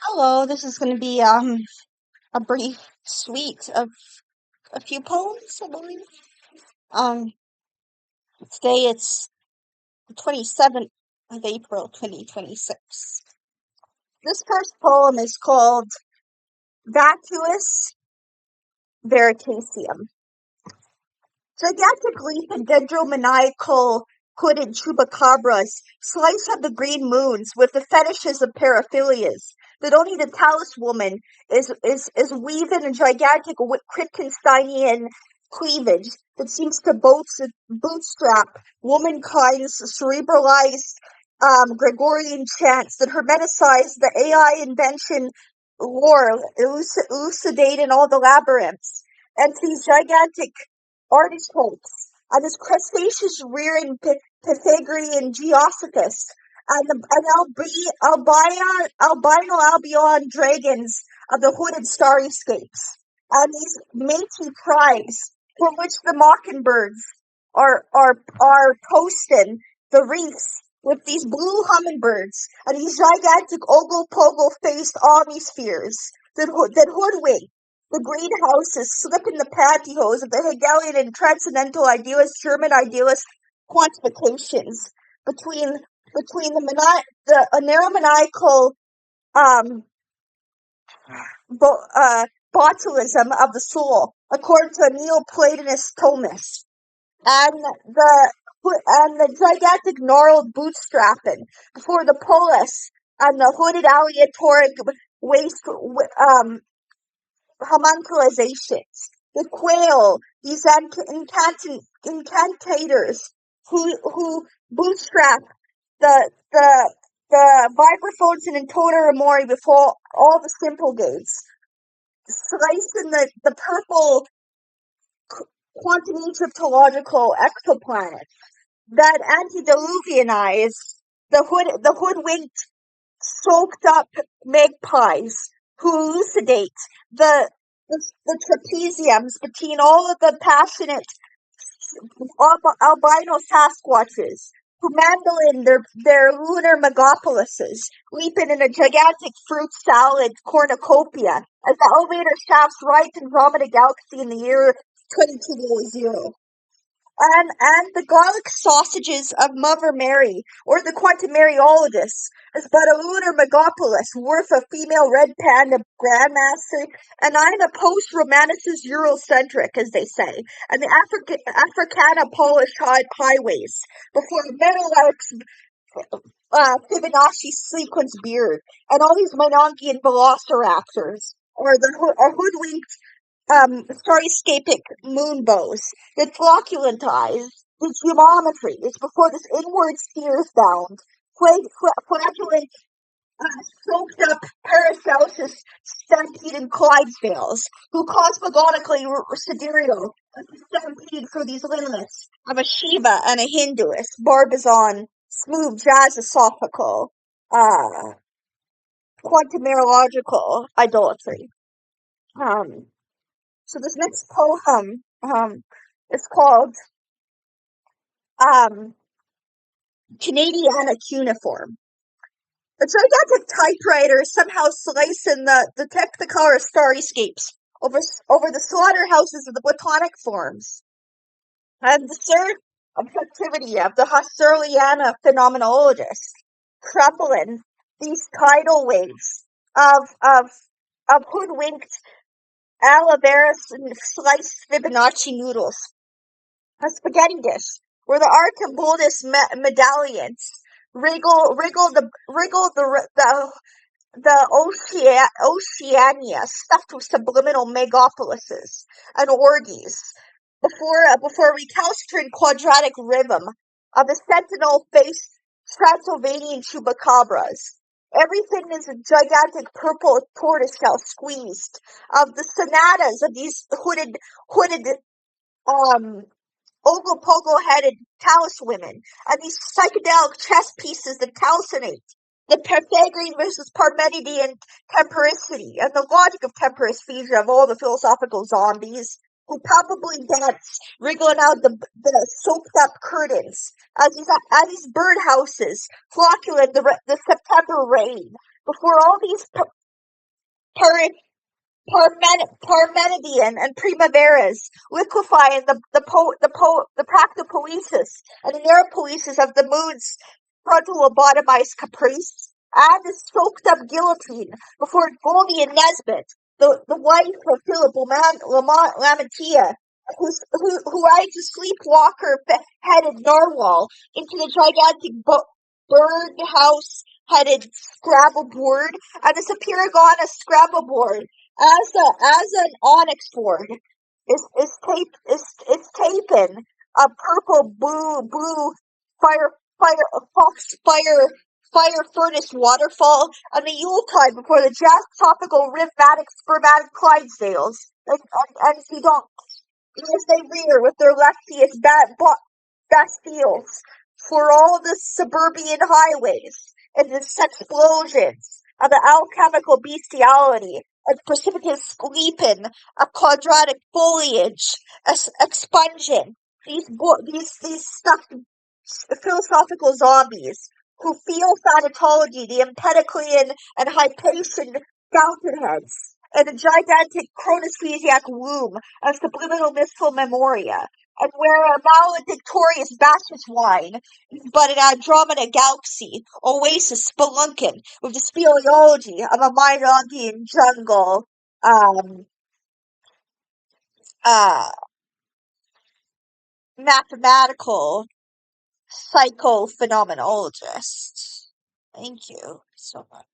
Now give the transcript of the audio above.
Hello, this is going to be a brief suite of a few poems, I believe. Um, Today it's the 27th of April, 2026. This first poem is called Vacuous Veritasium. Gigantic leaf and dendromaniacal hooded chupacabras slice up the green moons with the fetishes of paraphilias. That only the talus woman is weaving a gigantic Wittgensteinian cleavage that seems to bootstrap womankind's cerebralized Gregorian chants that hermeticize the AI invention lore, elucidating all the labyrinths. And these gigantic artichokes, and this crustaceous rearing Pythagorean Geosuchus, and albino albion dragons of the hooded starryscapes, and these matey tribes from which the mockingbirds are toasting the reefs with these blue hummingbirds and these gigantic ogle-pogle faced omnispheres that hoodwink the greenhouses, slip in the pantyhose of the Hegelian and transcendental idealist, German idealist quantifications between the narrow-maniacal um, botulism of the soul, according to a Neoplatonist Thomist, and the gigantic gnarled bootstrapping before the polis and the hooded aleatoric waste homunculations, the quail, these incantators who bootstrap the the the vibraphones and intoner amori before all the simple gates, slicing the purple quantum egyptological exoplanet that antediluvianize the hoodwinked soaked up magpies who elucidate the the trapeziums between all of the passionate albino Sasquatches who mandolin their lunar megapolises, leaping in a gigantic fruit salad cornucopia as the elevator shafts right in Andromeda Galaxy in the year 2200. And the garlic sausages of Mother Mary, or the Quantumariologist, is but a lunar megapolis worth a female red panda grandmaster, and I'm a post-romanticist Eurocentric, as they say, and the Africana Polish highways, before Meadowlark's Fibonacci sequence beard, and all these Monongian velociraptors, or or hoodwinked starryscapic moonbows that flocculantize the geometry is before this inward steers bound, flagellant, soaked up Paracelsus stampede in Clydesdales, who cosmogonically sidereal as the stampede for these lineaments of a Shiva and a Hinduist, Barbizon, smooth jazzosophical, uh, quantumerological idolatry. Um, So this next poem is called um, Canadiana Cuneiform. A gigantic typewriter is somehow slicing the technicolor starryscapes over the slaughterhouses of the botanic forms. And the third objectivity of the Husserliana phenomenologist, crumbling these tidal waves of hoodwinked Alaveras and sliced Fibonacci noodles, a spaghetti dish where the Archiboldus medallions wriggle the Oceania stuffed with subliminal megapolises and orgies before recalcitrant quadratic rhythm of the sentinel-faced Transylvanian chupacabras. Everything is a gigantic purple tortoiseshell squeezed of the sonatas of these hooded um ogle-pogle-headed talus women, and these psychedelic chess pieces that calcinate the Pythagorean versus Parmenidean tempericity, and the logic of temperisthesia of all the philosophical zombies who palpably dance, wriggling out the soaked-up curtains as these birdhouses flocculate the September rain before all these Par- Parmenidian and Primaveras, liquefying the practopoesis and the neuropoesis of the moon's frontal lobotomized caprice, and the soaked up guillotine before Goldie and Nesbit, the wife of Philip Lamont Lamantia, who rides a sleepwalker headed narwhal into the gigantic birdhouse headed Scrabble board and the Sapirigana Scrabble board as an onyx board is taping a purple blue fire fox fire furnace waterfall on the Yuletide before the jazz topical rhythmatic spermatic Clydesdales and he don't as they rear with their lexious bastilles for all the suburban highways and the explosions of the alchemical bestiality and precipitous leaping of quadratic foliage expunging these stuffed philosophical zombies who feel thanatology, the Empedoclean and Hypatian fountainheads, and the gigantic chronosphesiac womb of subliminal mystical memoria, and where a valedictorious Bacchus wine is but an Andromeda galaxy, oasis spelunking with the speleology of a Minogian jungle um, uh, mathematical psychophenomenologist. Thank you so much.